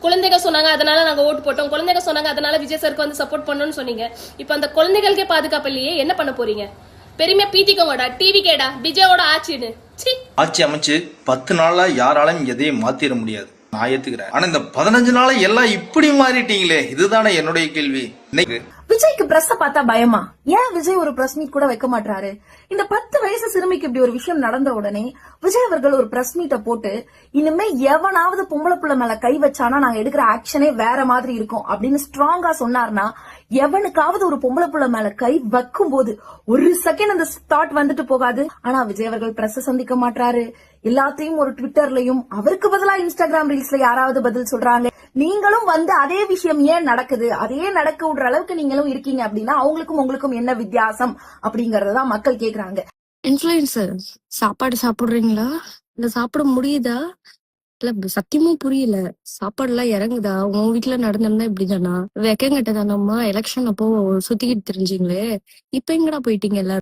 குழந்தைகள் சொன்னாங்க அதனால நாங்க ஓட்டு போட்டோம், குழந்தைகள் சொன்னாங்க அதனால விஜய் சாருக்கு வந்து சப்போர்ட் பண்ணணும்னு சொன்னீங்க. இப்ப அந்த குழந்தைகளுக்கே பாதுகாப்பு இல்லையே, என்ன பண்ண போறீங்க? பெருமையா பீத்திக்கோங்கடா, டிவி கேடா விஜயோட ஆட்சின்னு. ஆட்சி அமைச்சு 10 நாளா யாராலையும் எதையும் மாத்திர முடியாது, நான் ஏத்துக்கிறேன். ஆனா இந்த 15 நாளா எல்லாம் இப்படி மாறிட்டீங்களே, இதுதானே என்னுடைய கேள்வி. விஜய்க்கு பிரஸ் பார்த்தா பயமா? ஏன் விஜய் ஒரு பிரஸ் மீட் கூட வைக்க மாட்டாரு? இந்த 10 வயசு சிறுமிக்கு இப்படி ஒரு விஷயம் நடந்த உடனே விஜய் அவர்கள் ஒரு பிரஸ் மீட்டை போட்டு, இனிமே எவனாவது பொம்பளை புள்ள மேல கை வச்சானா நாங்க எடுக்கிற ஆக்ஷனே வேற மாதிரி இருக்கும் அப்படின்னு ஸ்ட்ராங்கா சொன்னார்னா, எவனுக்காவது ஒரு பொம்பளை புள்ள மேல கை வைக்கும் போது ஒரு செகண்ட் அந்த தாட் வந்துட்டு போகாது. ஆனா விஜய் அவர்கள் பிரஸ் சந்திக்க மாட்டாரு. எல்லாத்தையும் ஒரு ட்விட்டர்லயும், அவருக்கு பதிலா இன்ஸ்டாகிராம் ரீல்ஸ்ல யாராவது பதில் சொல்றாங்க. நீங்களும் வந்து அதே விஷயம் ஏன் நடக்குது, அதே நடக்க விடுற அளவுக்கு நீங்களும் இருக்கீங்க அப்படின்னா அவங்களுக்கும் உங்களுக்கும் என்ன வித்தியாசம் அப்படிங்கறதான் மக்கள் கேக்குறாங்க. இன்ஃபுளுசர் சாப்பாடு சாப்பிடுறீங்களா? இல்ல சாப்பிட முடியுதா? இல்ல சத்தியமும் புரியல. சாப்பாடு எல்லாம் இறங்குதா? உன் வீட்டுல நடந்திருந்தா இப்படிதானா? வெக்கங்கட்டதானம்மா எலெக்ஷன் அப்போ சுத்திக்கிட்டு தெரிஞ்சீங்களே, இப்ப எங்கடா போயிட்டீங்க எல்லாரும்?